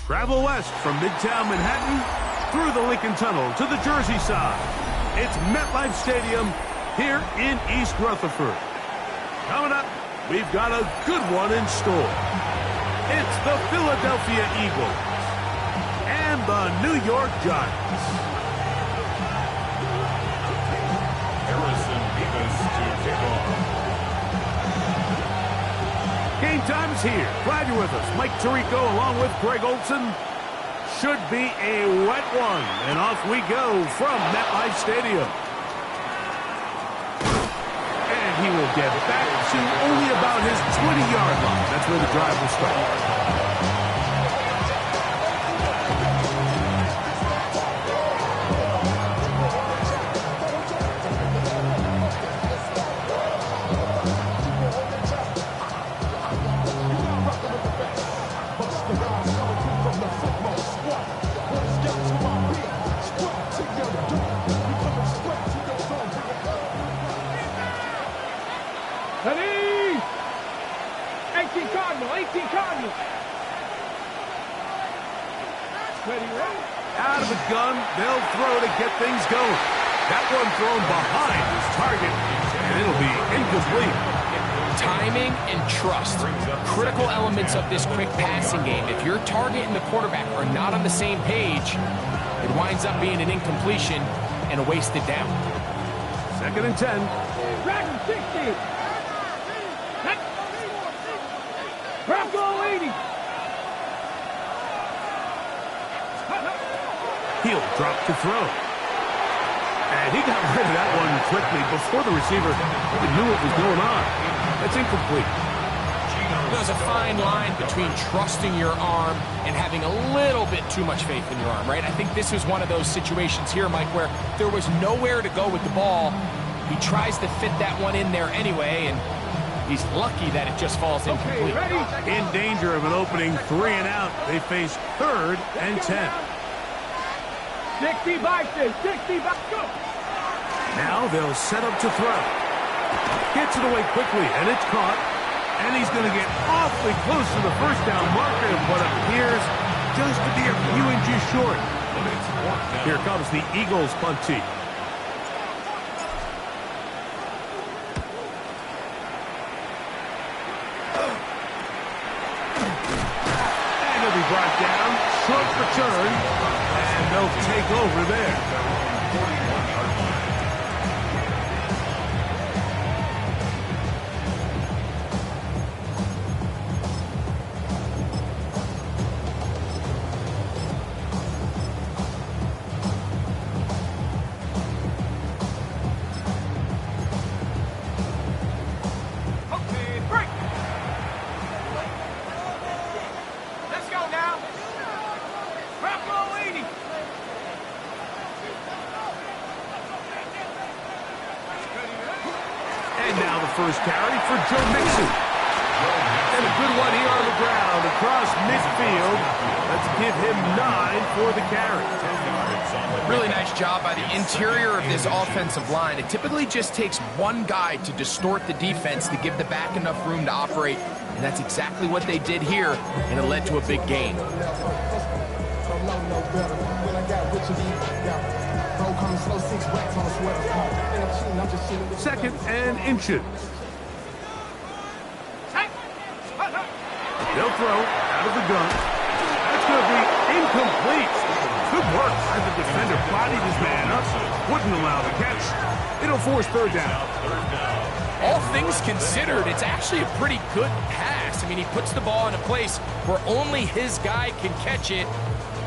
Travel west from Midtown Manhattan through the Lincoln Tunnel to the Jersey side. It's MetLife Stadium here in East Rutherford. Coming up, we've got a good one in store. It's the Philadelphia Eagles and the New York Giants. Harrison Beavis to kick off. Game time is here. Glad you're with us. Mike Tirico along with Greg Olson. Should be a wet one. And off we go from MetLife Stadium. And he will get back to only about his 20-yard line. That's where the drive will start. Ready? 18 Cardinal, 18 Cardinal. Ready, ready? Out of the gun, they'll throw to get things going. That one thrown behind his target, and it'll be incomplete. Timing and trust, critical elements of this quick passing game. If your target and the quarterback are not on the same page, it winds up being an incompletion and a wasted down. 2nd and 10. Dragon 60. Bronco 80. He'll drop to throw. And he got rid of that one quickly before the receiver even knew what was going on. That's incomplete. There's a fine line between trusting your arm and having a little bit too much faith in your arm, right? I think this is one of those situations here, Mike, where there was nowhere to go with the ball. He tries to fit that one in there anyway, and he's lucky that it just falls incomplete. Okay, ready? In danger of an opening 3 and out. They face 3rd and 10. 60 by 60 by go. Now they'll set up to throw. Gets it away quickly, and it's caught. And he's going to get awfully close to the first down marker, but appears just to be a few inches short. Here comes the Eagles punt team. And he'll be brought down, short return, and they'll take over there. First carry for Joe Mixon. And a good one here on the ground across midfield. Let's give him 9 for the carry. Really nice job by the interior of this offensive line. It typically just takes one guy to distort the defense to give the back enough room to operate. And that's exactly what they did here, and it led to a big gain. Second and inches. They'll throw out of the gun. That's going to be incomplete. Good work as the defender bodied his man up. Wouldn't allow the catch. It'll force 3rd down. All things considered, it's actually a pretty good pass. I mean, he puts the ball in a place where only his guy can catch it.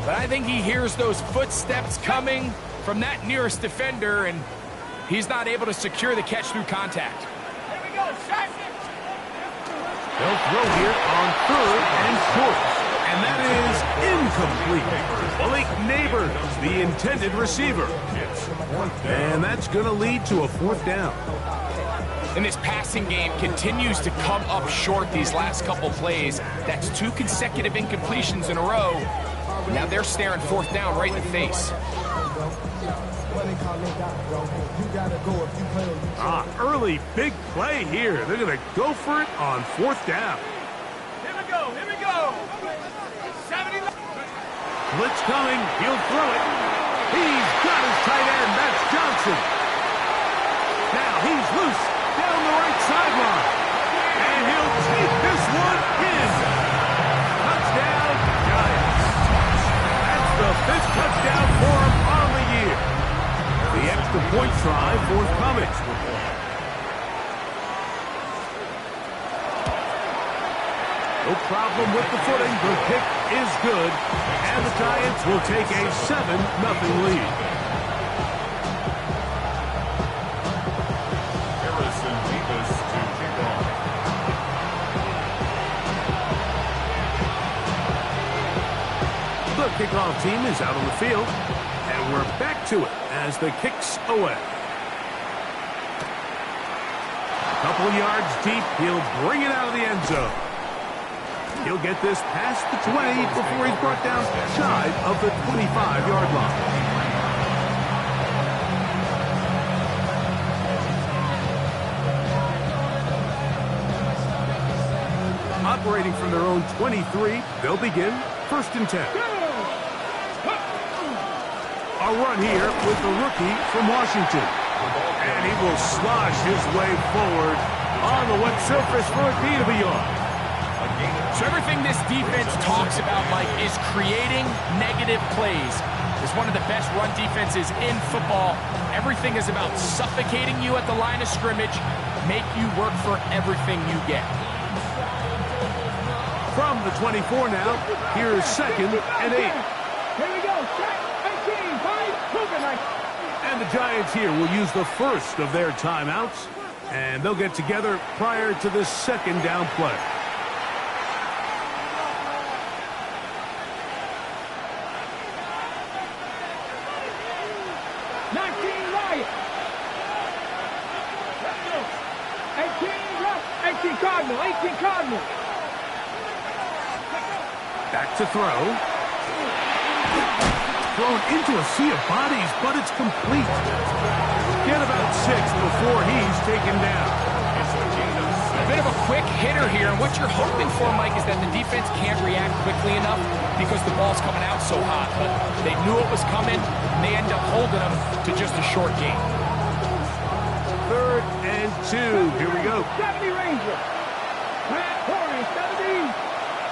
But I think he hears those footsteps coming from that nearest defender, and he's not able to secure the catch through contact. Here we go, shot. They'll throw here on 3rd and short. And that is incomplete. Blake Neighbors, the intended receiver. And that's going to lead to a 4th down. And this passing game continues to come up short these last couple plays. That's 2 consecutive incompletions in a row. Now they're staring 4th down right in the face. Early big play here. They're going to go for it on 4th down. Here we go, here we go. Blitz coming. He'll throw it. He's got his tight end. That's Johnson. Now he's loose down the right sideline. And he'll take this one in. Touchdown, Giants. That's the 5th touchdown for him on the year. The extra point try forthcoming. No problem with the footing. The kick is good. And the Giants will take a 7-0 lead. Harrison Beavis to kick off. The kickoff team is out on the field. And we're back to it as the kick's away. A couple yards deep. He'll bring it out of the end zone. He'll get this past the 20 before he's brought down shy of the 25-yard line. Operating from their own 23, they'll begin 1st and 10. A run here with the rookie from Washington. And he will slosh his way forward on the wet surface for a gain of a yard. So everything this defense talks about, Mike, is creating negative plays. It's one of the best run defenses in football. Everything is about suffocating you at the line of scrimmage, make you work for everything you get. From the 24 now, here is 2nd and 8. Here we go. Set. 18. 5. Moving right. And the Giants here will use the first of their timeouts. And they'll get together prior to this 2nd down play. Cardinal, 18 Cardinal. Back to throw. Thrown into a sea of bodies, but it's complete. Get about 6 before he's taken down. A bit of a quick hitter here, and what you're hoping for, Mike, is that the defense can't react quickly enough because the ball's coming out so hot. But they knew it was coming, and they end up holding them to just a short gain. 3rd and 2. Here we go. 70 Rangers. Pat Corey, 70.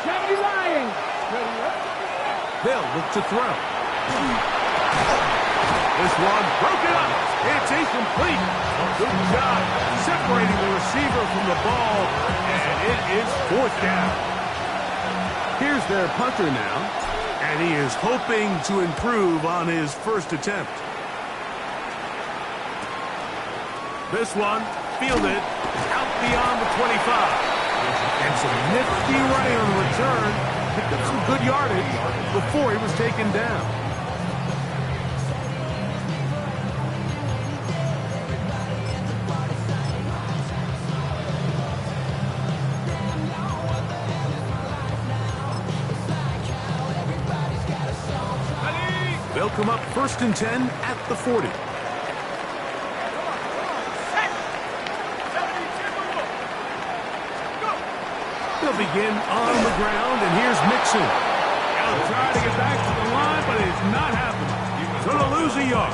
70 Lions. They'll look to throw. This one broken up. It's incomplete. Good job separating the receiver from the ball, and it is 4th down. Here's their punter now, and he is hoping to improve on his first attempt. This one fielded out beyond the 25. And some nifty running on the return. Picked up some good yardage before he was taken down. They'll come up 1st and 10 at the 40. They'll begin on the ground, and here's Mixon. He'll try to get back to the line, but it's not happening. Going to lose a yard.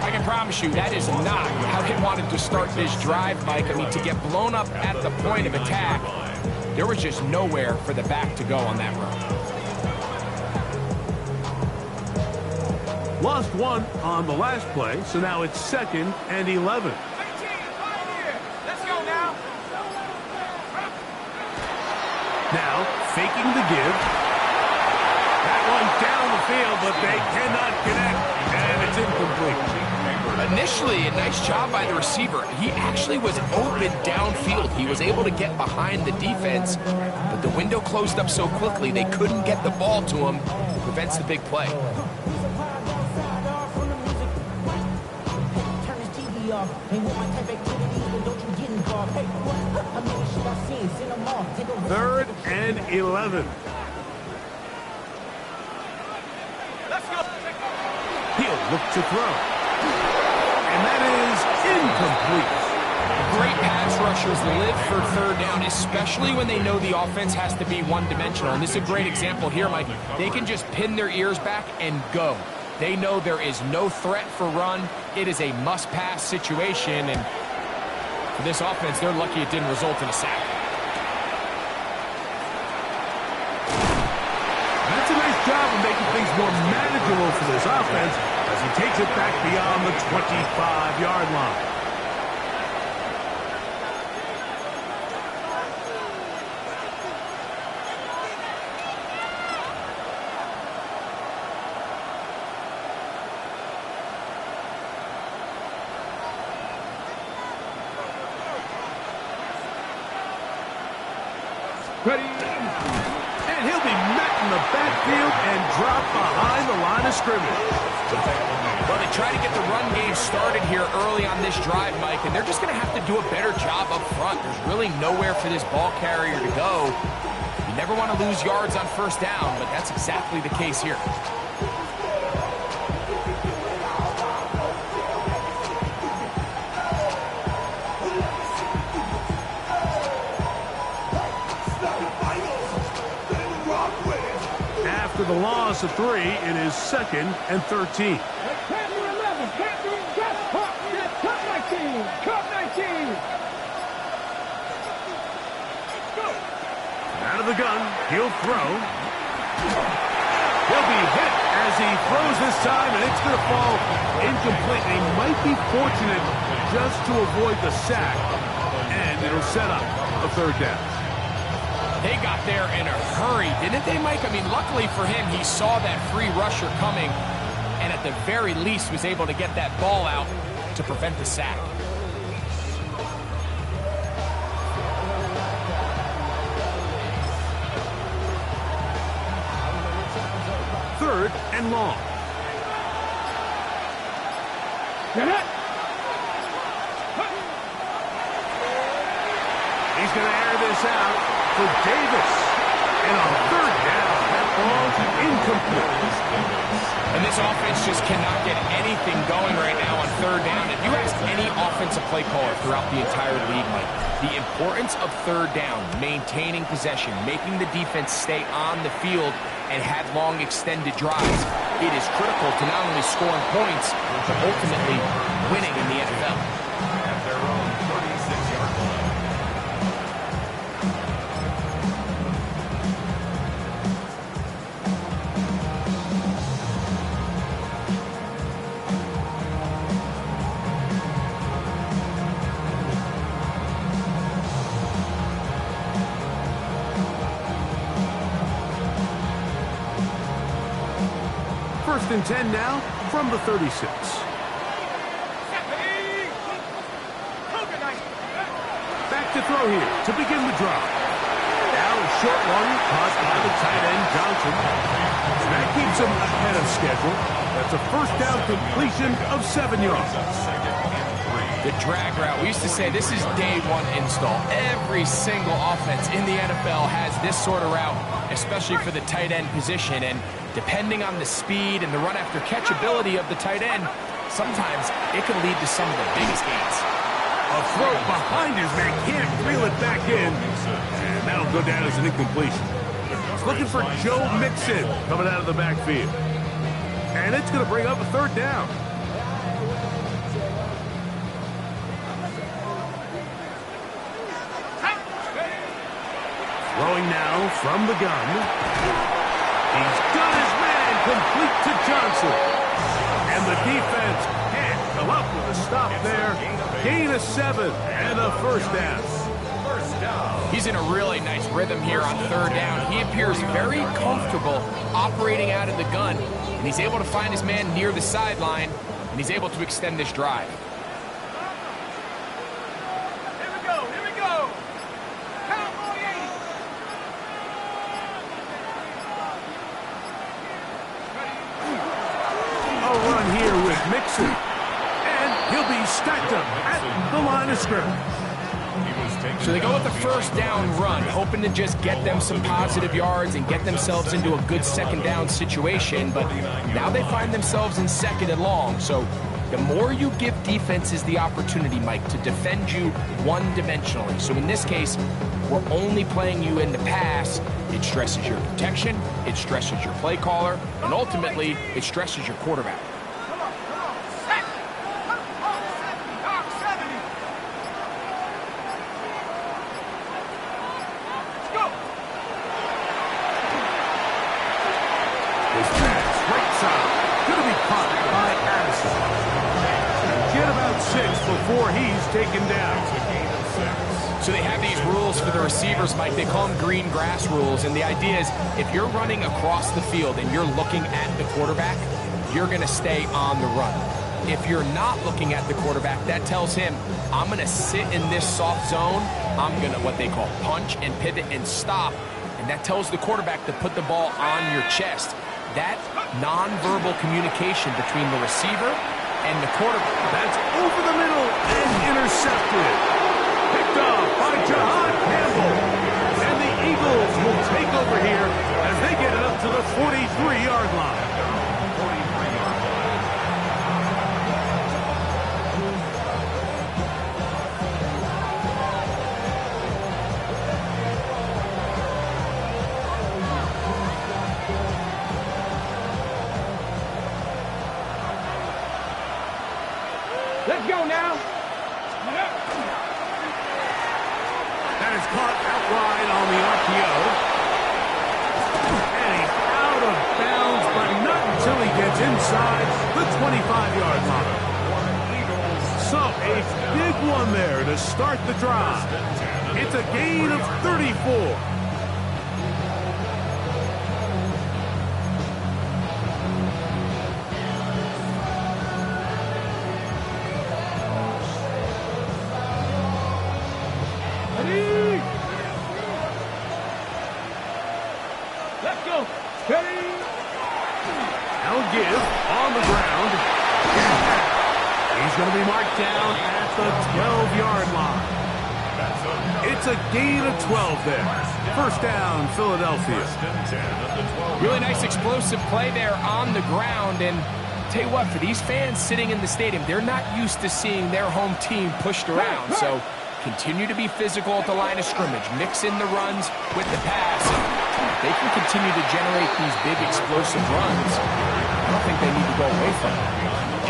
I can promise you that is not how they wanted to start this drive, Mike. I mean, to get blown up at the point of attack, there was just nowhere for the back to go on that run. Lost one on the last play, so now it's 2nd and 11. Now, faking the give. That one down the field, but they cannot connect, and it's incomplete. Initially, a nice job by the receiver. He actually was open downfield. He was able to get behind the defense, but the window closed up so quickly they couldn't get the ball to him. It prevents the big play. Third and 11. Let's go. He'll look to throw. And that is incomplete. Great pass rushers live for third down, especially when they know the offense has to be one-dimensional. And this is a great example here, Mike. They can just pin their ears back and go. They know there is no threat for run. It is a must-pass situation, and for this offense, they're lucky it didn't result in a sack. That's a nice job of making things more manageable for this offense as he takes it back beyond the 25-yard line. Ready. And he'll be met in the backfield and dropped behind the line of scrimmage. Well, they try to get the run game started here early on this drive, Mike, and they're just going to have to do a better job up front. There's really nowhere for this ball carrier to go. You never want to lose yards on first down, but that's exactly the case here. After the loss of 3, it is 2nd and 13. Panther 11. Panther just caught. Cut 19. Cut 19. Go. Out of the gun, he'll throw. He'll be hit as he throws this time, and it's going to fall incomplete. They might be fortunate just to avoid the sack, and it'll set up a third down. They got there in a hurry, didn't they, Mike? I mean, luckily for him, he saw that free rusher coming, and at the very least was able to get that ball out to prevent the sack. Third and long. Get it. He's going to air this out for Davis. And on third down, that ball's incomplete. And this offense just cannot get anything going right now on third down. If you ask any offensive play caller throughout the entire league, Mike, the importance of third down, maintaining possession, making the defense stay on the field and have long extended drives, it is critical to not only scoring points, but ultimately winning in the NFL. At their own 36-yard line. First and 10 now from the 36. Back to throw here to begin the drive. Now a short one caught by the tight end Johnson. That keeps him ahead of schedule. That's a first down completion of 7 yards. The drag route, we used to say this is day one install. Every single offense in the NFL has this sort of route, especially for the tight end position. And depending on the speed and the run after catch ability of the tight end, sometimes it can lead to some of the biggest gains. A throw behind his man, can't reel it back in. And that'll go down as an incompletion. Looking for Joe Mixon coming out of the backfield. And it's going to bring up a third down. Throwing now from the gun. He's got his man complete to Johnson. And the defense can't come up with a stop there. Gain of 7 and a first down. He's in a really nice rhythm here on third down. He appears very comfortable operating out of the gun, and he's able to find his man near the sideline, and he's able to extend this drive. Here we go. Here we go. Cowboy 80. A run here with Mixon. And he'll be stacked up at the line of scrimmage. So they go with the first down run, hoping to just get them some positive yards and get themselves into a good second down situation. But now they find themselves in second and long. So The more you give defenses the opportunity, Mike, to defend you one-dimensionally. So in this case, we're only playing you in the pass. It stresses your protection, it stresses your play caller, and ultimately, it stresses your quarterback. His pass, right side, going to be caught by Addison. Get about 6 before he's taken down. So they have these rules for the receivers, Mike. They call them green grass rules, and the idea is if you're running across the field and you're looking at the quarterback, you're going to stay on the run. If you're not looking at the quarterback, that tells him, I'm going to sit in this soft zone. I'm going to, what they call, punch and pivot and stop, and that tells the quarterback to put the ball on your chest. That nonverbal communication between the receiver and the quarterback. That's over the middle and intercepted. Picked off by Jahan Campbell. And the Eagles will take over here as they get it up to the 43-yard line. Let's go now. That is caught out wide on the RPO. And he's out of bounds, but not until he gets inside the 25-yard line. So a big one there to start the drive. It's a gain of 34. Let's go. Steady. Now give on the ground. He's going to be marked down at the 12-yard line. It's a gain of 12 there. First down, Philadelphia. Really nice explosive play there on the ground. And tell you what, for these fans sitting in the stadium, they're not used to seeing their home team pushed around. So continue to be physical at the line of scrimmage. Mix in the runs with the pass. And they can continue to generate these big explosive runs. I don't think they need to go away from it.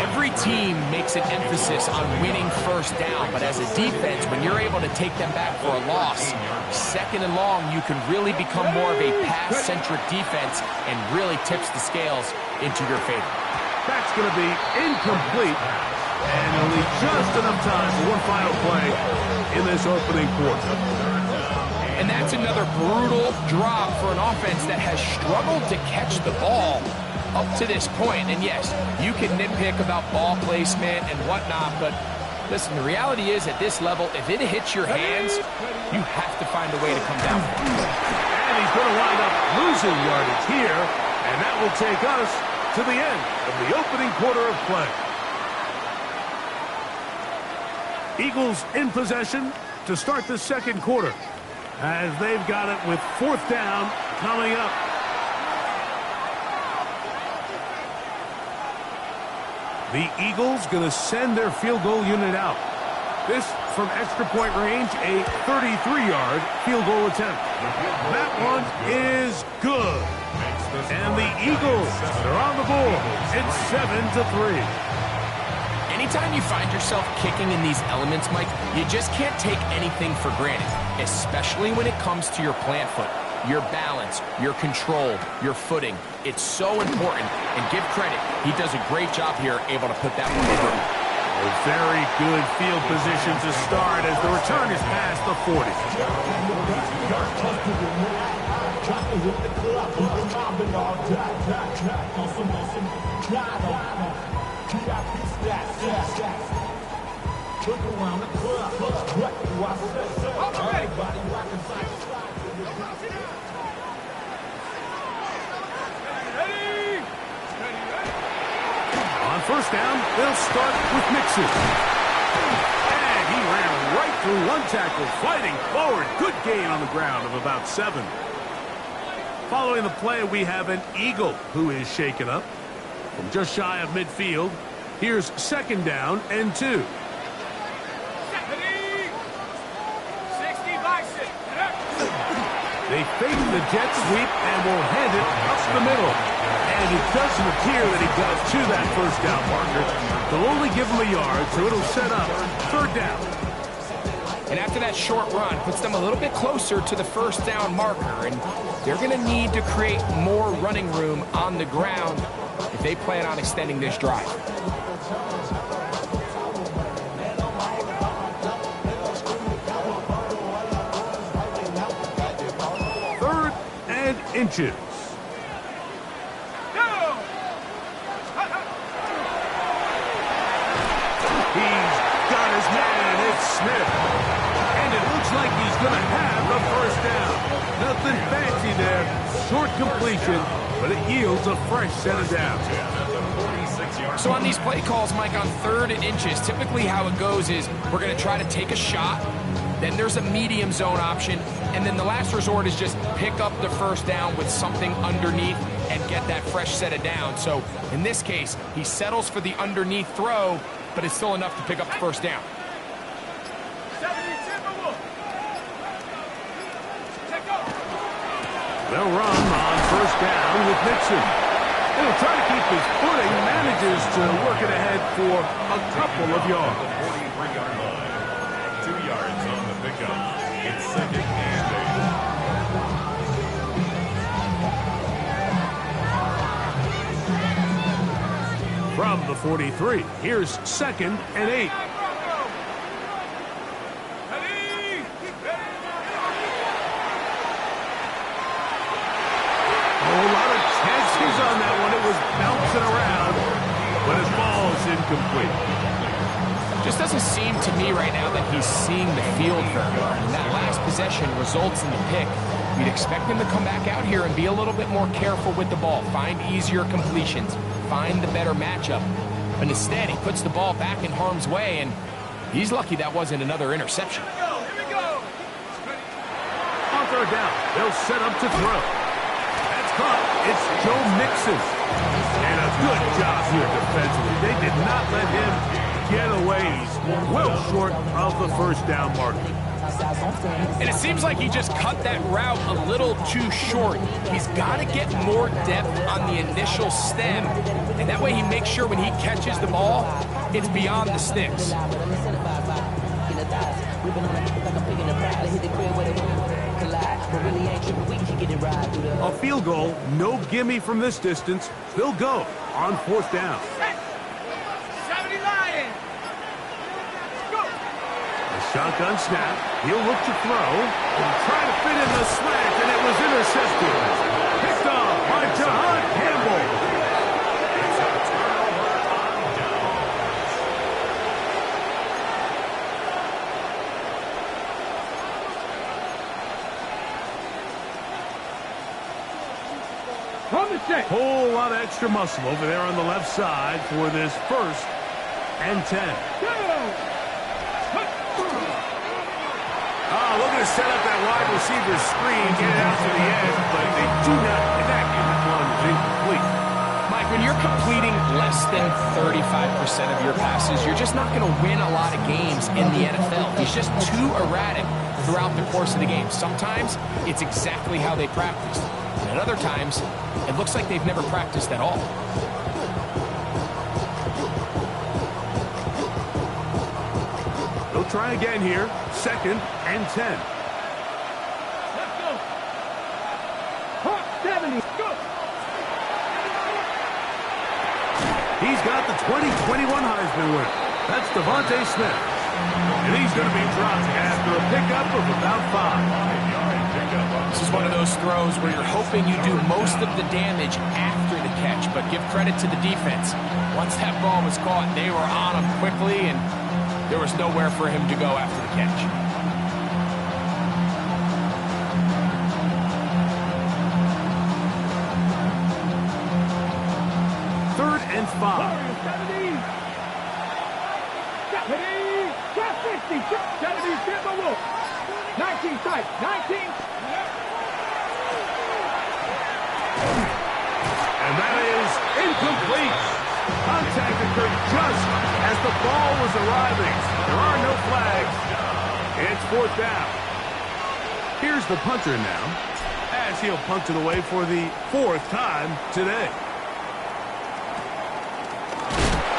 Every team makes an emphasis on winning first down, but as a defense, when you're able to take them back for a loss, second and long, you can really become more of a pass-centric defense and really tips the scales into your favor. That's going to be incomplete, and only just enough time for one final play in this opening quarter. And that's another brutal drop for an offense that has struggled to catch the ball up to this point. And yes, you can nitpick about ball placement and whatnot, but listen, the reality is at this level, if it hits your hands, you have to find a way to come down. And he's going to wind up losing yardage here, and that will take us to the end of the opening quarter of play. Eagles in possession to start the second quarter, as they've got it with fourth down coming up. The Eagles going to send their field goal unit out. This from extra point range, a 33-yard field goal attempt. That one is good. And the Eagles are on the board. It's 7-3. Anytime you find yourself kicking in these elements, Mike, you just can't take anything for granted, especially when it comes to your plant foot, your balance, your control, your footing. It's so important, and give credit, he does a great job here able to put that one through. A very good field position to start as the return is past the 40. On first down, they'll start with Mixon. And he ran right through one tackle, fighting forward. Good gain on the ground of about 7. Following the play, we have an Eagle who is shaken up. From just shy of midfield, Here's 2nd down and 2. They fake the jet sweep and will hand it up the middle. And it doesn't appear that he got to that 1st down marker. They'll only give him a yard, so it'll set up 3rd down. And after that short run, puts them a little bit closer to the 1st down marker. And they're going to need to create more running room on the ground if they plan on extending this drive. 3rd and inches. He's got his man. It's Smith. And it looks like he's going to have the 1st down. Nothing fancy there. Short completion, but it yields a fresh set of downs. So on these play calls, Mike, on 3rd and inches, typically how it goes is we're going to try to take a shot. Then there's a medium zone option. And then the last resort is just pick up the 1st down with something underneath and get that fresh set of downs. So in this case, he settles for the underneath throw, but it's still enough to pick up the 1st down. They'll run on 1st down with Mixon. He'll try to keep his footing, manages to work it ahead for a couple of yards. 43-yard line. 2 yards on the pickup. It's 2nd and 8. From the 43, here's 2nd and 8. On that one, it was bouncing around, but his ball's incomplete. Just doesn't seem to me right now that he's seeing the field very well. And that last possession results in the pick. You'd expect him to come back out here and be a little bit more careful with the ball, find easier completions, find the better matchup. But instead, he puts the ball back in harm's way, and he's lucky that wasn't another interception. On 3rd down, they'll set up to throw. It's Joe Mixon. And a good job here defensively. They did not let him get away. He's well short of the 1st down marker. And it seems like he just cut that route a little too short. He's got to get more depth on the initial stem. And that way he makes sure when he catches the ball, it's beyond the sticks. A field goal, no gimme from this distance. They'll go on 4th down. A shotgun snap. He'll look to throw. He'll try to fit in the slant, and it was intercepted. Picked off by Jahan Campbell. Whole lot of extra muscle over there on the left side for this 1st and 10. Looking to set up that wide receiver screen, get it out to the edge, but they do not connect, and the one is incomplete. Mike, when you're completing less than 35% of your passes, you're just not going to win a lot of games in the NFL. He's just too erratic throughout the course of the game. Sometimes it's exactly how they practice. And at other times, it looks like they've never practiced at all. They'll try again here. 2nd and 10. Let's go. Hawk 70. Go. He's got the 2021 Heisman winner. That's Devontae Smith. And he's going to be dropped after a pickup of about 5. This is one of those throws where you're hoping you do most of the damage after the catch, but give credit to the defense. Once that ball was caught, they were on him quickly, and there was nowhere for him to go after the catch. Third and 5. 19 tight. 19. And that is incomplete. Contact occurred just as the ball was arriving. There are no flags. It's fourth down. Here's the punter now, as he'll punt it away for the fourth time today.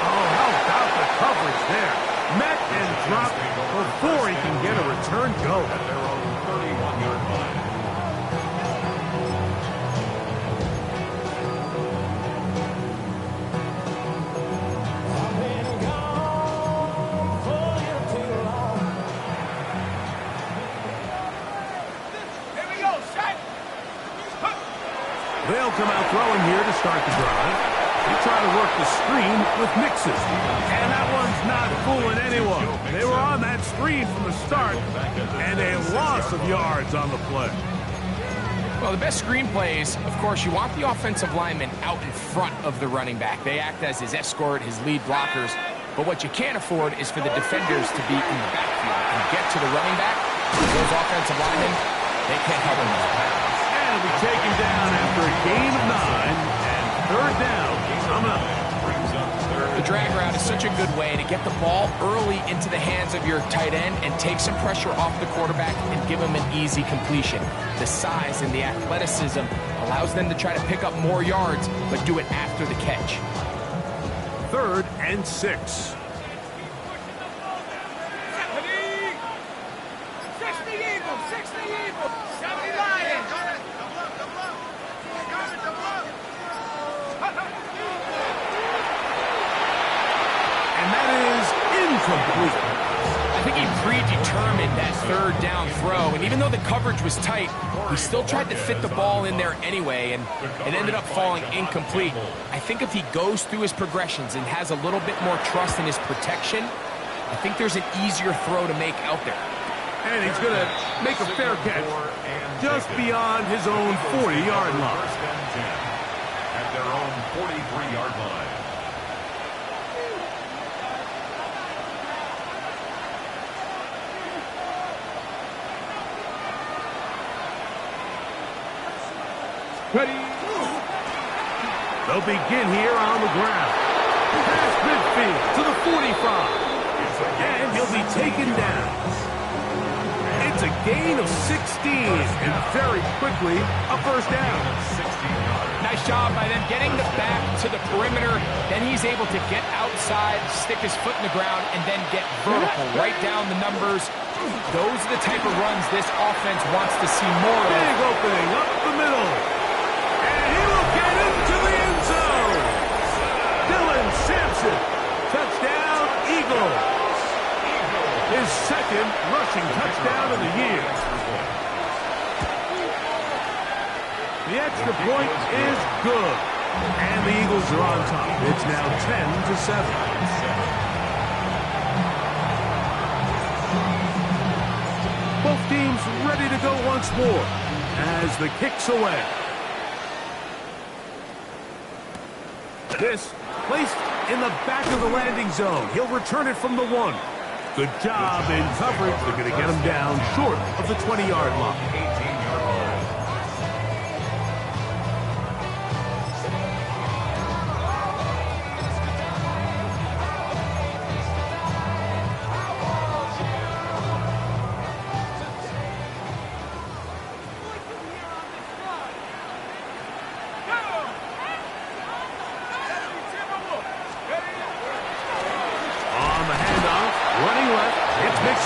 Oh, how about the coverage there? Met and dropped before he can get a return go. At their own 31-yard line. They'll come out throwing here to start the drive. They try to work the screen with Mixon. And that one's not fooling anyone. They were on that screen from the start, and a loss of yards on the play. Well, the best screen plays, of course, you want the offensive lineman out in front of the running back. They act as his escort, his lead blockers. But what you can't afford is for the defenders to be in the backfield and get to the running back. Those offensive linemen, they can't help him out. And it'll be taken down after a gain of 9, and third down coming up. The drag route is such a good way to get the ball early into the hands of your tight end and take some pressure off the quarterback and give him an easy completion. The size and the athleticism allows them to try to pick up more yards, but do it after the catch. 3rd and 6. 60 Eagles, 60 Eagles, 70 Lions. And that is incomplete. I think he predetermined that third down throw, and even though the coverage was tight, he still tried to fit the ball in there anyway, and it ended up falling incomplete. I think if he goes through his progressions and has a little bit more trust in his protection, I think there's an easier throw to make out there. And he's going to make a fair catch just beyond his own 40-yard line. First and 10 at their own 43-yard line. Ready. They'll begin here on the ground. Past midfield to the 45. And he'll be taken down. It's a gain of 16, and very quickly, a first down. Nice job by them getting the back to the perimeter. Then he's able to get outside, stick his foot in the ground, and then get vertical, right down the numbers. Those are the type of runs this offense wants to see more of. Big opening up the middle. And he will get into the end zone. Dylan Sampson. Touchdown, Eagles. His second rushing touchdown of the year. The extra point is good. And the Eagles are on top. It's now 10-7. Both teams ready to go once more as the kick's away. This placed in the back of the landing zone. He'll return it from the 1. Good job in coverage. They're going to get him down short of the 20-yard line. 18-yard line.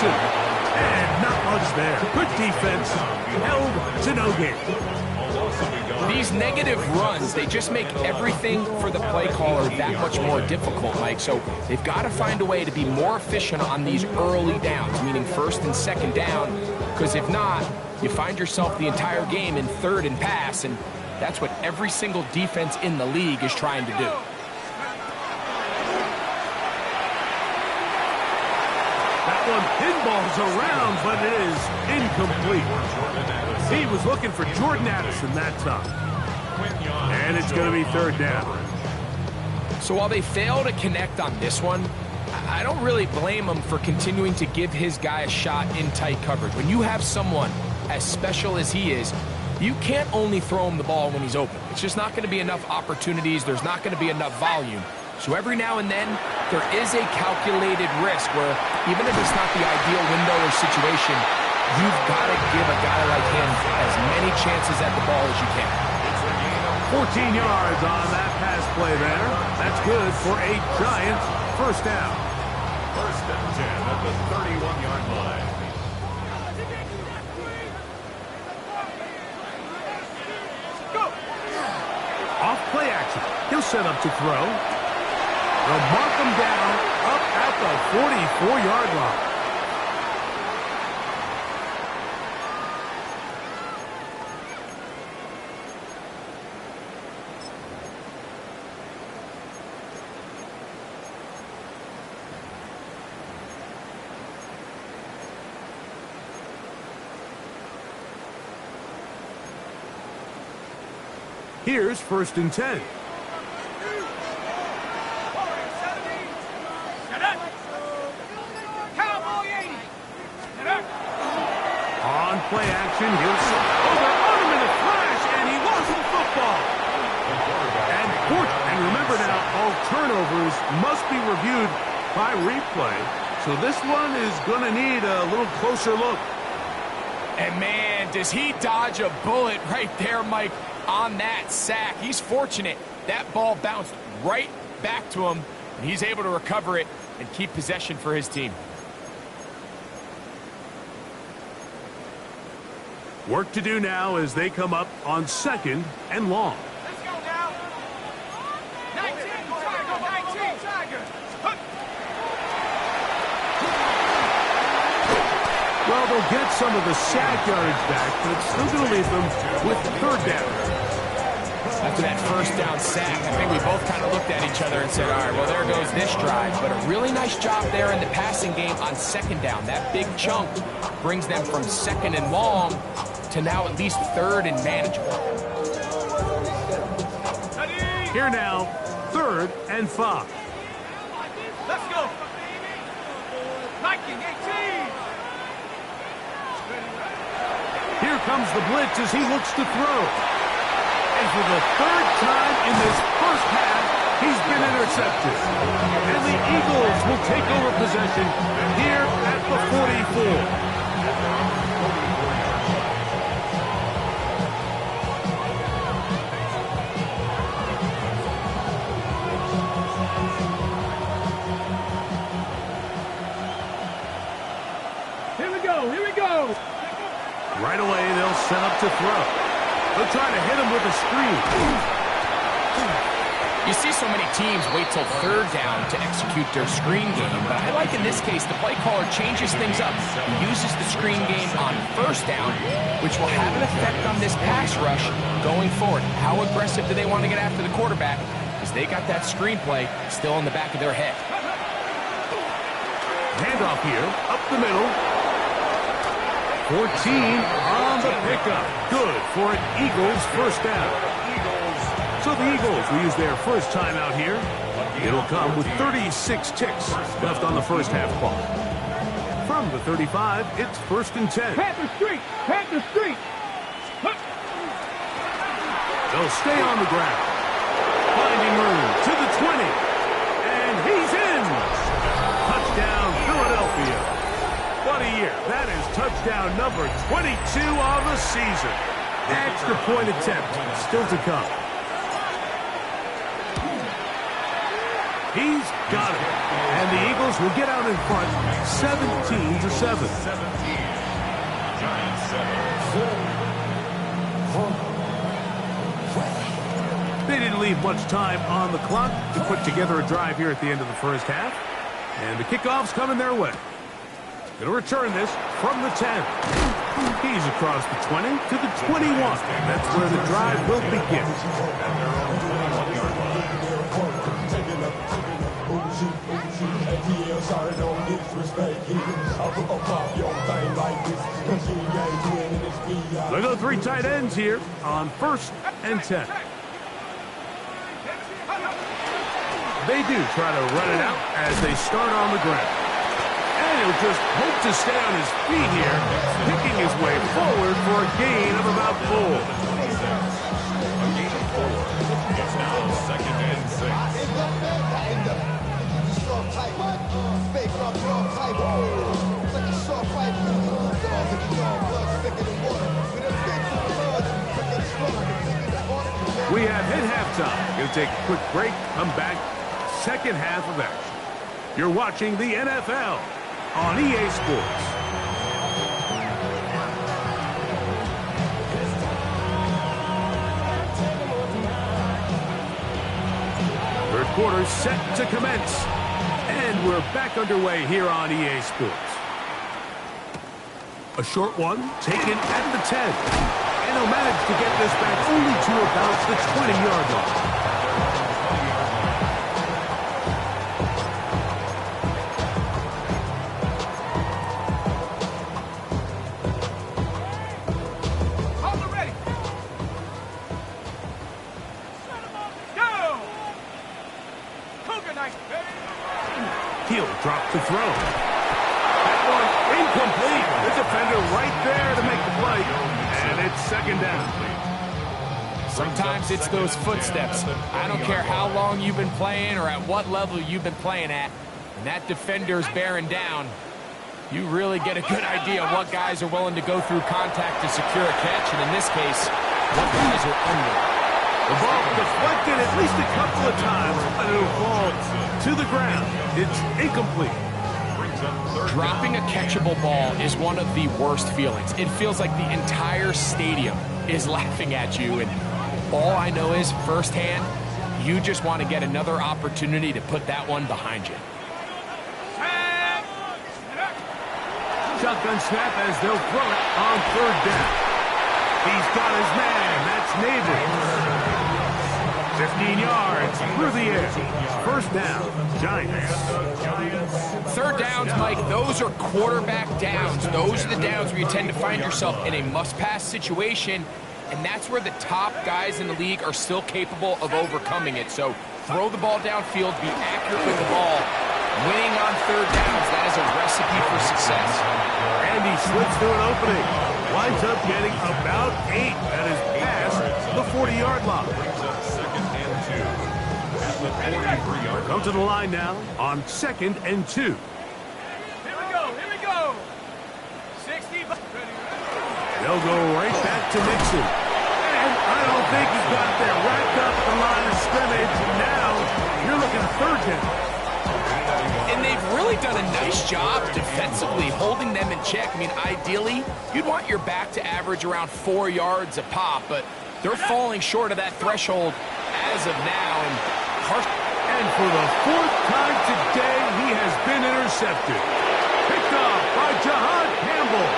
And not much there. Good defense. Held to no gain. These negative runs, they just make everything for the play caller that much more difficult, Mike. So they've got to find a way to be more efficient on these early downs, meaning 1st and 2nd down. Because if not, you find yourself the entire game in 3rd and pass, and that's what every single defense in the league is trying to do. One pinballs around, but it is incomplete. He was looking for Jordan Addison that time. And it's going to be 3rd down. So while they fail to connect on this one, I don't really blame him for continuing to give his guy a shot in tight coverage. When you have someone as special as he is, you can't only throw him the ball when he's open. It's just not going to be enough opportunities. There's not going to be enough volume. So every now and then, there is a calculated risk where even if it's not the ideal window or situation, you've got to give a guy like him as many chances at the ball as you can. 14 yards on that pass play there. That's good for a Giants first down. First and 10 at the 31-yard line. Off play action. He'll set up to throw. They'll mark him down up at the 44-yard line. Here's first and 10. On play action, he'll on him in a flash, and he lost the football. And remember now, all turnovers must be reviewed by replay. So this one is going to need a little closer look. And man, does he dodge a bullet right there, Mike, on that sack. He's fortunate. That ball bounced right back to him, and he's able to recover it and keep possession for his team. Work to do now as they come up on second and long. Let's go now. 19, Tiger. Well, they'll get some of the sack yardage back, but it's still going to leave them with the third down. After that first down sack, I think we both kind of looked at each other and said, all right, well, there goes this drive. But a really nice job there in the passing game on second down. That big chunk brings them from second and long to now at least third and manageable. Here now, 3rd and 5. Let's go. Nike 18. Here comes the blitz as he looks to throw. And for the 3rd time in this first half, he's been intercepted. And the Eagles will take over possession here at the 44. Here we go. Right away, they'll set up to throw. They'll try to hit him with a screen. You see so many teams wait till third down to execute their screen game, but I like in this case the play caller changes things up. He uses the screen game on first down, which will have an effect on this pass rush going forward. How aggressive do they want to get after the quarterback? Because they got that screenplay still in the back of their head. Handoff here, up the middle. 14 on the pickup. Good for an Eagles first down. So the Eagles will use their first time out here. It'll come with 36 ticks left on the first half clock. From the 35, it's first and 10. Panther Street. They'll stay on the ground. Finding room to the 20. And he's in. Touchdown, Philadelphia. What a year. That is touchdown number 22 of the season. Extra point attempt still to come. He's got it. And the Eagles will get out in front 17-7. 17. Giants 7. They didn't leave much time on the clock to put together a drive here at the end of the first half. And the kickoff's coming their way. Going to return this from the 10. He's across the 20 to the 21. That's where the drive will begin. They go 3 tight ends here on first and 10. They do try to run it out as they start on the ground. And he'll just hope to stay on his feet here, picking his way forward for a gain of about 4. A gain of 4. It's now second and 6. halftime. Going to take a quick break, come back, second half of action. You're watching the NFL on EA Sports. Third quarter set to commence. And we're back underway here on EA Sports. A short one taken at the 10. And he'll manage to get this back only to about the 20-yard line. He'll drop the throw. That one incomplete. The defender right there to make the play. And it's second down. Sometimes it's those footsteps. I don't care how long you've been playing or at what level you've been playing at. And that defender's bearing down. You really get a good idea of what guys are willing to go through contact to secure a catch. And in this case, what guys are under. The ball deflected at least a couple of times, but it'll fall to the ground. It's incomplete. Dropping a catchable ball is one of the worst feelings. It feels like the entire stadium is laughing at you, and all I know is firsthand, you just want to get another opportunity to put that one behind you. Shotgun snap as they'll throw it on third down. He's got his man. That's Neighbors. 15 yards through the air. First down, Giants. Third downs, Mike, those are quarterback downs. Those are the downs where you tend to find yourself in a must-pass situation, and that's where the top guys in the league are still capable of overcoming it. So throw the ball downfield, be accurate with the ball. Winning on third downs, that is a recipe for success. And he slips through an opening. Winds up getting about 8. That is past the 40-yard line. Come to the line now on 2nd and 2. Here we go. 60. They'll go right back to Mixon. And I don't think he's got it there. Wrapped up the line of scrimmage. And now you're looking at third down. And they've really done a nice job defensively holding them in check. I mean, ideally, you'd want your back to average around 4 yards a pop, but they're falling short of that threshold as of now. And for the 4th time today, he has been intercepted. Picked off by Jahan Campbell.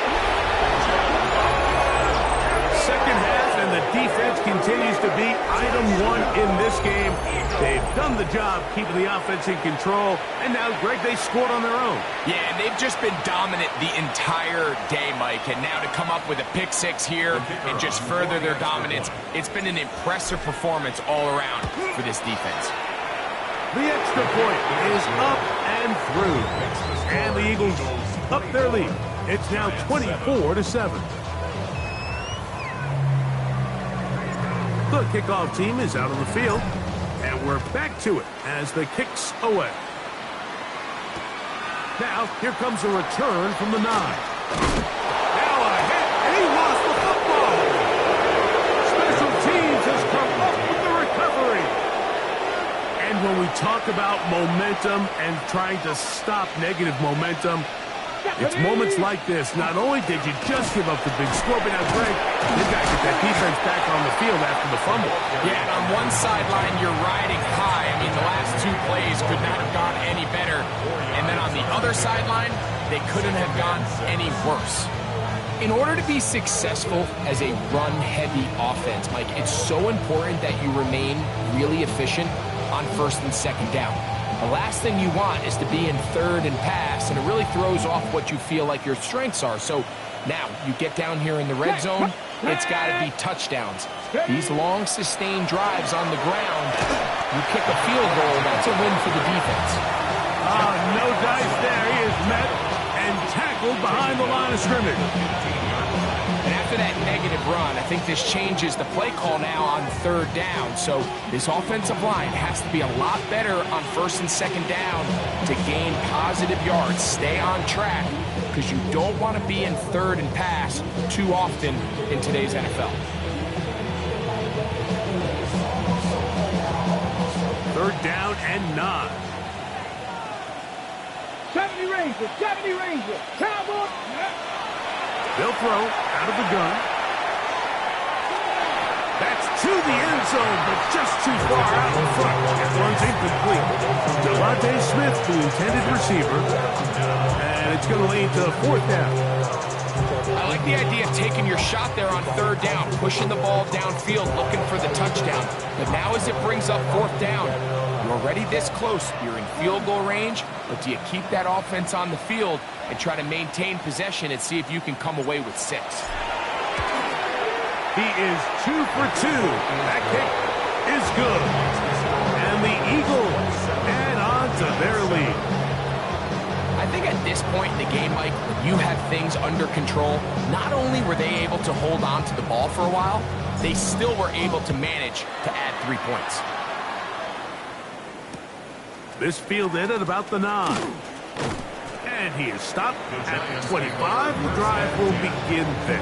Second half, and the defense continues to be item 1 in this game. They've done the job keeping the offense in control, and now, Greg, they scored on their own. Yeah, and they've just been dominant the entire day, Mike, and now to come up with a pick 6 here and just further their dominance, it's been an impressive performance all around for this defense. The extra point is up and through, and the Eagles up their lead. It's now 24-7. The kickoff team is out on the field, and we're back to it as the kick's away. Now, here comes a return from the 9. Now a hit, and he lost the football. Special teams has come up with the recovery. And when we talk about momentum and trying to stop negative momentum, it's moments like this. Not only did you just give up the big score, but now, Greg, you got to get that defense back on the field after the fumble. Yeah, and on one sideline, you're riding high. I mean, the last 2 plays could not have gone any better. And then on the other sideline, they couldn't have gone any worse. In order to be successful as a run-heavy offense, Mike, it's so important that you remain really efficient on 1st and 2nd down. The last thing you want is to be in 3rd and pass, and it really throws off what you feel like your strengths are. So now you get down here in the red zone, it's got to be touchdowns. These long, sustained drives on the ground, you kick a field goal, that's a win for the defense. No dice there. He is met and tackled behind the line of scrimmage. And after that negative run, I think this changes the play call now on 3rd down. So this offensive line has to be a lot better on 1st and 2nd down to gain positive yards. Stay on track, because you don't want to be in 3rd and pass too often in today's NFL. and 9. 70 Rangers, 70 Rangers. Cowboy. They'll throw out of the gun. That's to the end zone, but just too far out in front. That one's incomplete. Devontae Smith, the intended receiver. And it's going to lead to 4th down. I like the idea of taking your shot there on 3rd down, pushing the ball downfield, looking for the touchdown. But now as it brings up 4th down, you're already this close. You're in field goal range, but do you keep that offense on the field and try to maintain possession and see if you can come away with 6? He is 2 for 2. That kick is good. And the Eagles add on to their lead. I think at this point in the game, Mike, when you have things under control, not only were they able to hold on to the ball for a while, they still were able to manage to add 3 points. This fielded at about the 9. And he is stopped at the 25. The drive will begin there.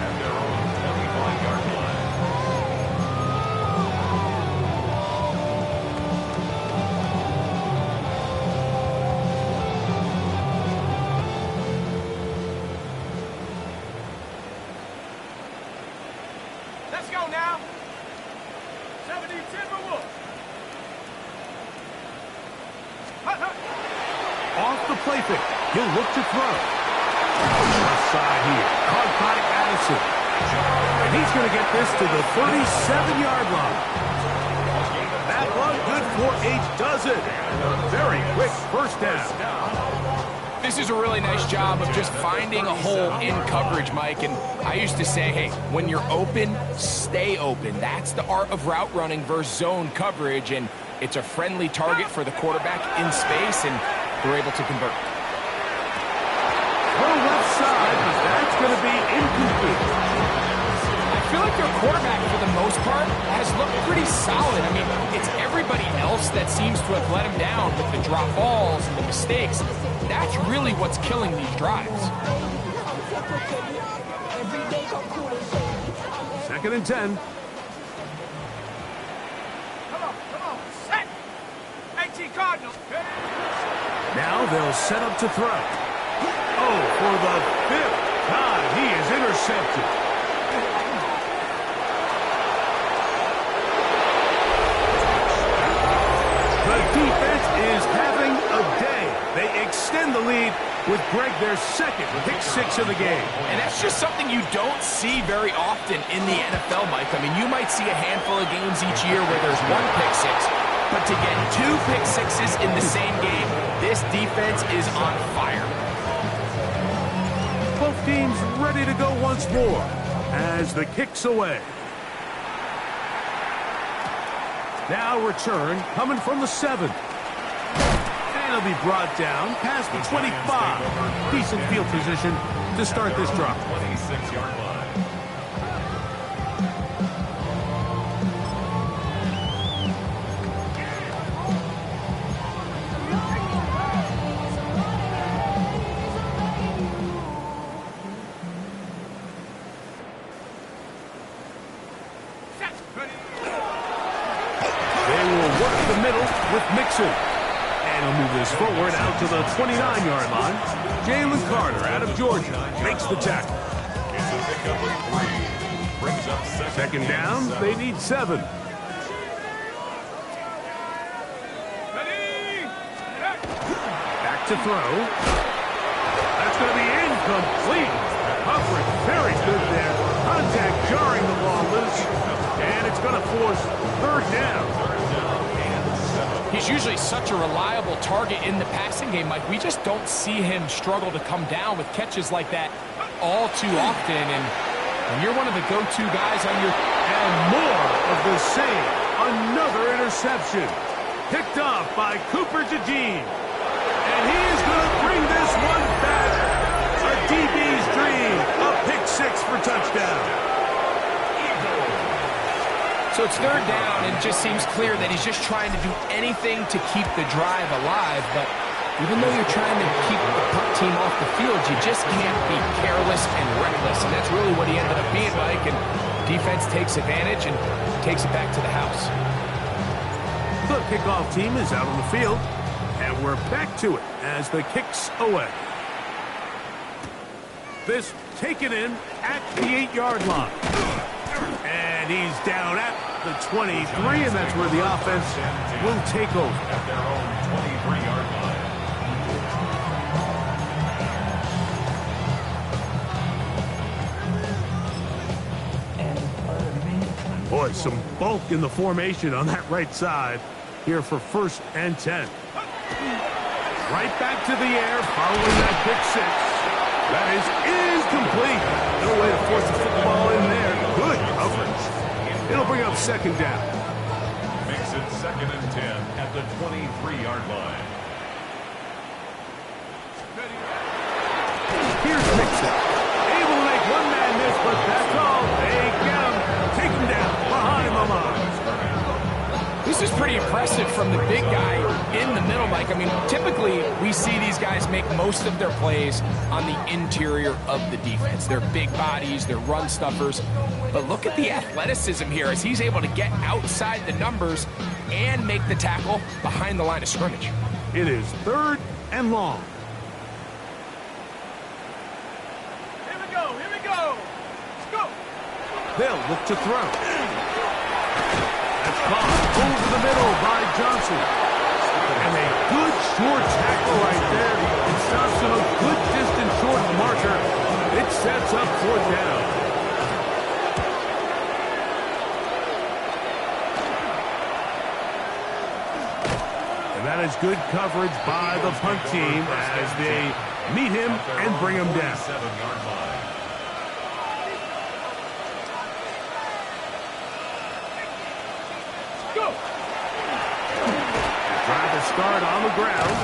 Let's go now. 70 Timberwolves. Off the play fake. He'll look to throw. Left side here. Caught by Addison. And he's going to get this to the 37-yard line. That one good for 8 does it. Very quick 1st down. This is a really nice job of just finding a hole in coverage, Mike. And I used to say, hey, when you're open, stay open. That's the art of route running versus zone coverage. And it's a friendly target for the quarterback in space, and they're able to convert. Throw left side, but that's going to be incomplete. I feel like their quarterback, for the most part, has looked pretty solid. I mean, it's everybody else that seems to have let him down with the drop balls and the mistakes. That's really what's killing these drives. 2nd and 10. Come on, set. 18 Cardinals. Now they'll set up to throw. Oh, for the 5th time, he is intercepted. The defense is having a day. They extend the lead with Greg their 2nd pick 6 of the game. And that's just something you don't see very often in the NFL, Mike. I mean, you might see a handful of games each year where there's 1 pick 6. But to get 2 pick 6s in the same game, this defense is on fire. Both teams ready to go once more as the kick's away. Now return coming from the 7. And he'll be brought down past the 25. Decent field position to start this drive. 26-yard line. With Mixon. And he'll move this forward out to the 29-yard line. Jalen Carter out of Georgia makes the tackle. It's a pickup of 3. Brings up 2nd down, they need 7. Back to throw. That's going to be incomplete. Coverage very good there. Contact jarring the ball loose. And it's going to force 3rd down. He's usually such a reliable target in the passing game, Mike. We just don't see him struggle to come down with catches like that all too often. And you're one of the go-to guys on your... And more of the same. Another interception. Picked off by Cooper DeJean. And he is going to bring this one back. A DB's dream. A pick 6 for touchdown. So it's 3rd down, and it just seems clear that he's just trying to do anything to keep the drive alive. But even though you're trying to keep the punt team off the field, you just can't be careless and reckless. And that's really what he ended up being, Mike. And defense takes advantage and takes it back to the house. The The kickoff team is out on the field, and we're back to it as the kick's away. This taken in at the 8-yard line. And he's down at the 23, and that's where the offense will take over. At their own 23-yard line. Boy, some bulk in the formation on that right side here for 1st and 10. Right back to the air following that pick 6. That is complete. No way to force the football in there. Good coverage. It'll bring up 2nd down. Makes it 2nd and 10 at the 23-yard line. Here's Mixon. Able to make one man miss, but that's all. They get him. Take him down behind the line. This is pretty impressive from the big guy in the middle, Mike. I mean, typically we see these guys make most of their plays on the interior of the defense. They're big bodies, they're run stuffers. But look at the athleticism here as he's able to get outside the numbers and make the tackle behind the line of scrimmage. It is 3rd and long. Here we go. Let's go. They'll look to throw. That's caught over the middle by Johnson. And a good short tackle right there. It stops him a good distance short of the marker. It sets up 4th down. And that is good coverage by the punt team as they meet him and bring him down. 7-yard line. Try to start on the ground.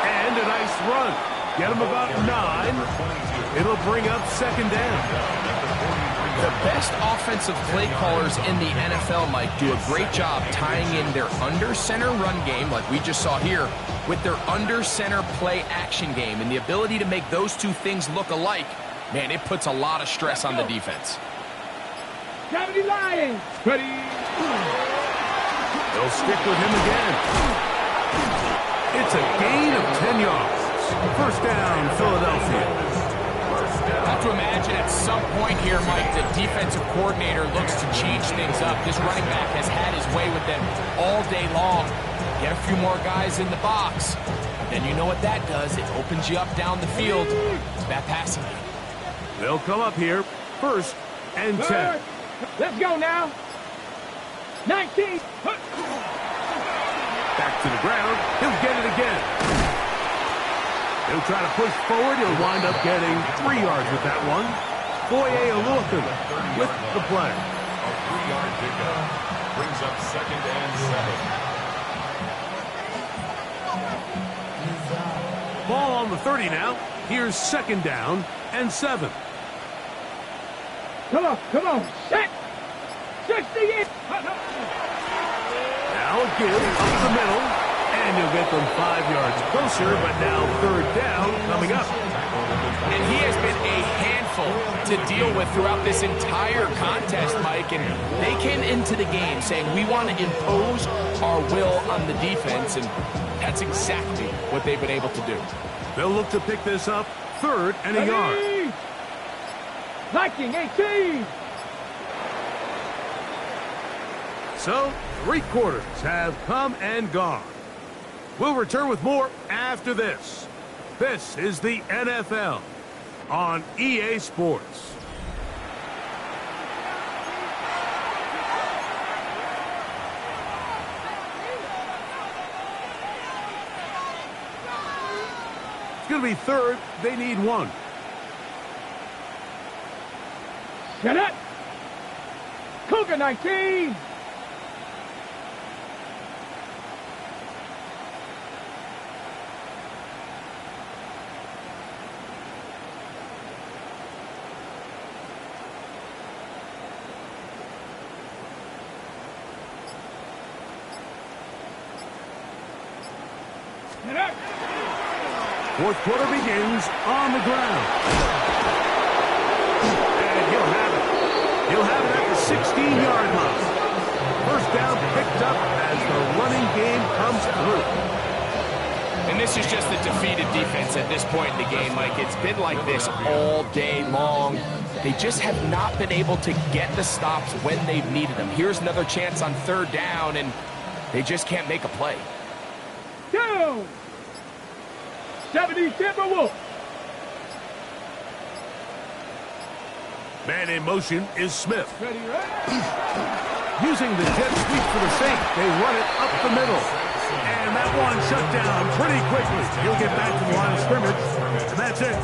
And a nice run. Get him about 9. It'll bring up 2nd down. The best offensive play callers in the NFL, Mike, do a great job tying in their under-center run game, like we just saw here, with their under-center play action game. And the ability to make those two things look alike, man, it puts a lot of stress on the defense. Gravity Lions. Ready. They'll stick with him again. It's a gain of 10 yards. 1st down, Philadelphia. I have to imagine at some point here, Mike, the defensive coordinator looks to change things up. This running back has had his way with them all day long. Get a few more guys in the box. Then you know what that does. It opens you up down the field. It's bad passing game. They'll come up here. 1st and 10. Let's go now. 19. Back to the ground. He'll get it again. He'll try to push forward. He'll wind up getting 3 yards with that one. Foye Oluokun with the play. A 3-yard pickup brings up 2nd and 7. Ball on the 30 now. Here's 2nd down and 7. Come on. Set. 68. Now a give up the middle. And you'll get them 5 yards closer, but now 3rd down coming up. And he has been a handful to deal with throughout this entire contest, Mike. And they came into the game saying, we want to impose our will on the defense. And that's exactly what they've been able to do. They'll look to pick this up 3rd and a yard. Viking 18. So, 3 quarters have come and gone. We'll return with more after this. This is the NFL on EA Sports. It's going to be 3rd. They need 1. Get it. Cougar 19. Get it. 4th quarter begins on the ground. And he'll have it. He'll have it at the 16-yard line. 1st down picked up as the running This is just the defeated defense at this point in the game, Mike. It's been like this all day long. They just have not been able to get the stops when they've needed them. Here's another chance on third down, and they just can't make a play. Down. 70 Timberwolves. Man in motion is Smith. Ready, ready. Using the jet sweep for the sink, they run it up the middle. And that one shut down pretty quickly. He'll get back to the line of scrimmage, and that's it.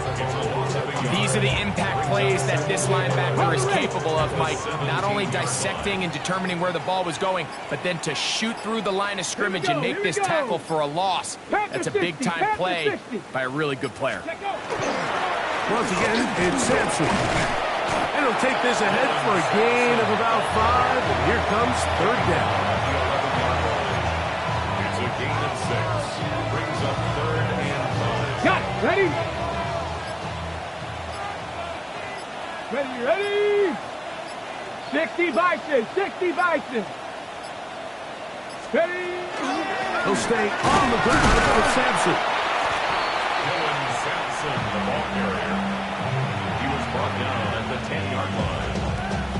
These are the impact plays that this linebacker is capable of, Mike. Not only dissecting and determining where the ball was going, but then to shoot through the line of scrimmage and make this tackle for a loss. That's a big-time play by a really good player. Once again, it's Sampson. And he'll take this ahead for a gain of about 5, and here comes third down. It's a gain of 6. Brings up 3rd and 5. Got it. Ready? Ready, ready. 60 Bison, 60 Bison. Ready. He'll stay on the ground with Sampson. Dylan Sampson, the ball carrier. He was brought down at the 10-yard line.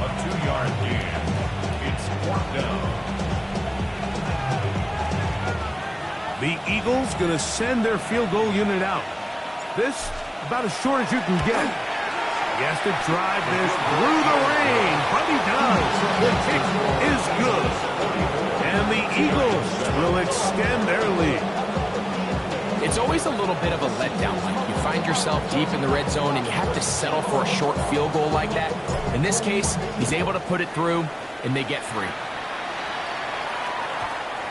A 2-yard gain. It's 4th down. The Eagles going to send their field goal unit out. This, about as short as you can get. He has to drive this through the rain, but he does. The kick is good. And the Eagles will extend their lead. It's always a little bit of a letdown. Like you find yourself deep in the red zone and you have to settle for a short field goal like that. In this case, he's able to put it through, and they get 3.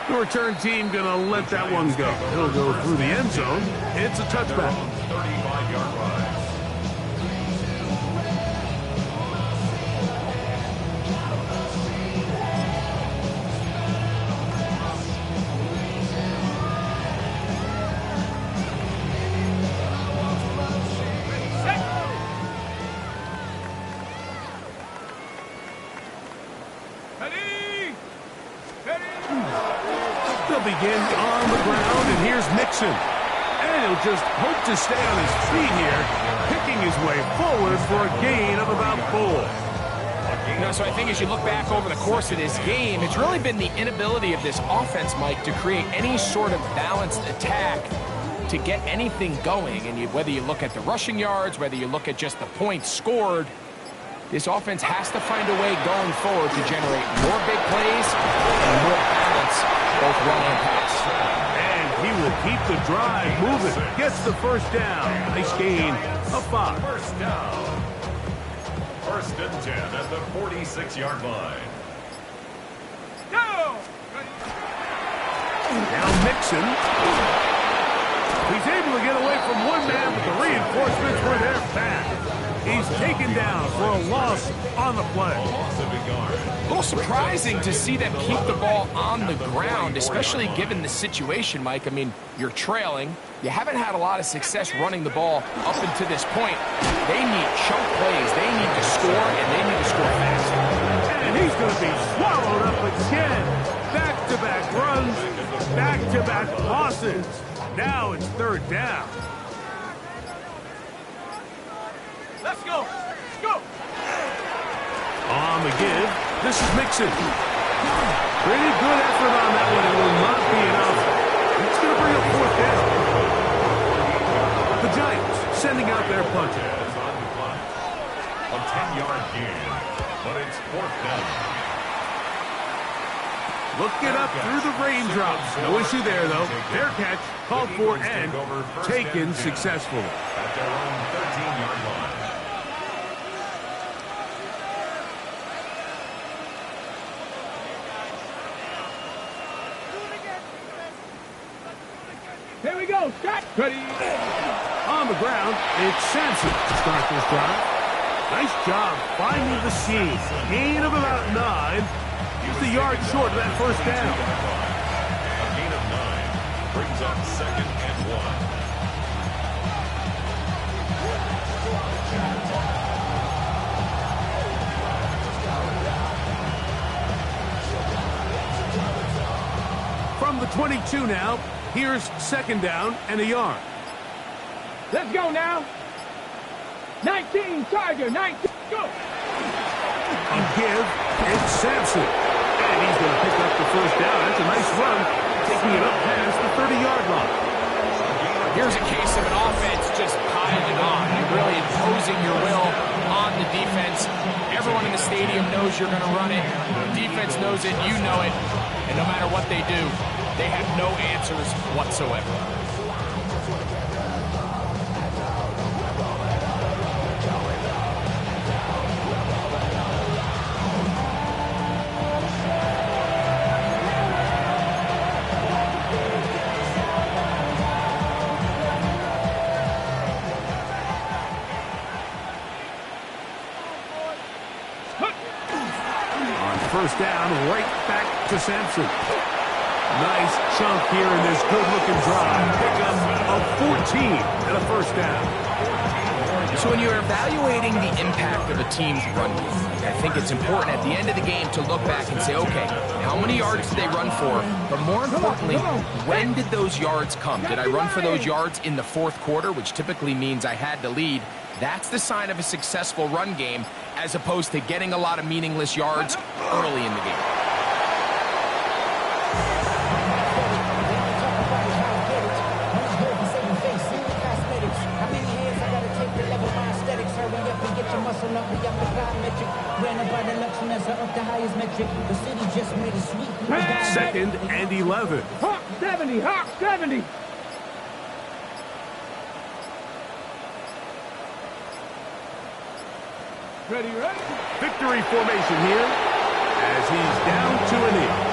The return team going to let that one go. He'll go through the end zone. It's a touchback. 35-yard rise. They'll begin on the ground, and here's Mixon. And he'll just hope to stay on his feet here, picking his way forward for a gain of about 4. You know, so I think as you look back over the course of this game, it's really been the inability of this offense, Mike, to create any sort of balanced attack to get anything going. And whether you look at the rushing yards, whether you look at just the points scored, this offense has to find a way going forward to generate more big plays and more balance, both run and pass. And he will keep the drive moving. Gets the first down. Nice gain of 5. First down. 1st and 10 at the 46-yard line. Go! Now Mixon. He's able to get away from one man, but the reinforcements were there fast. He's taken down for a loss on the play. A little surprising to see them keep the ball on the ground, especially given the situation, Mike. I mean, you're trailing. You haven't had a lot of success running the ball up until this point. They need chunk plays. They need to score, and they need to score fast. And he's going to be swallowed up again. Back-to-back runs, back-to-back losses. Now it's 3rd down. Let's go. Go. On the give, this is Mixon. Pretty good effort on that one. It will not be enough. It's going to bring up 4th down. The Giants sending out their punter. A 10-yard gain, but it's 4th down. Looking up through the raindrops. No issue there, though. Fair catch, called for and taken successfully. At their own 13-yard line. Here we go. Shot. Ready. On the ground, it's Sampson to start this drive. Nice job finding the seam. Gain of about 9. Just a yard short of that first down. A gain of 9 brings up 2nd and 1. From the 22 now, Here's second down and a yard. Let's go now. 19, Charger, 19, go. A give, it's Sampson. And he's going to pick up the first down. That's a nice run, taking it up past the 30-yard line. Here's a case of an offense just piling on and really imposing your will on the defense. Everyone in the stadium knows you're going to run it. The defense knows it, you know it. And no matter what they do, they have no answers whatsoever. First down, right back to Sampson. Nice chunk here in this good-looking drive. Pickup of 14 and a first down. So when you're evaluating the impact of a team's run game, I think it's important at the end of the game to look back and say, okay, how many yards did they run for? But more importantly, when did those yards come? Did I run for those yards in the fourth quarter, which typically means I had to lead? That's the sign of a successful run game, as opposed to getting a lot of meaningless yards early in the game. Second and 11. Hawk 70, Hawk 70. Ready? Victory formation here as he's down to a knee.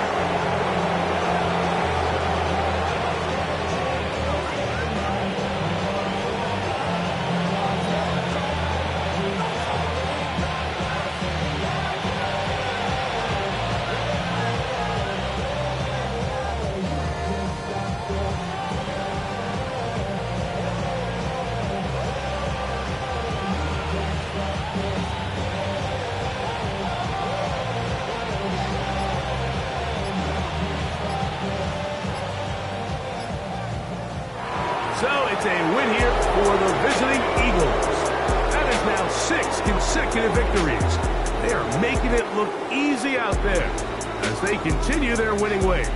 So it's a win here for the visiting Eagles. That is now 6 consecutive victories. They are making it look easy out there as they continue their winning ways.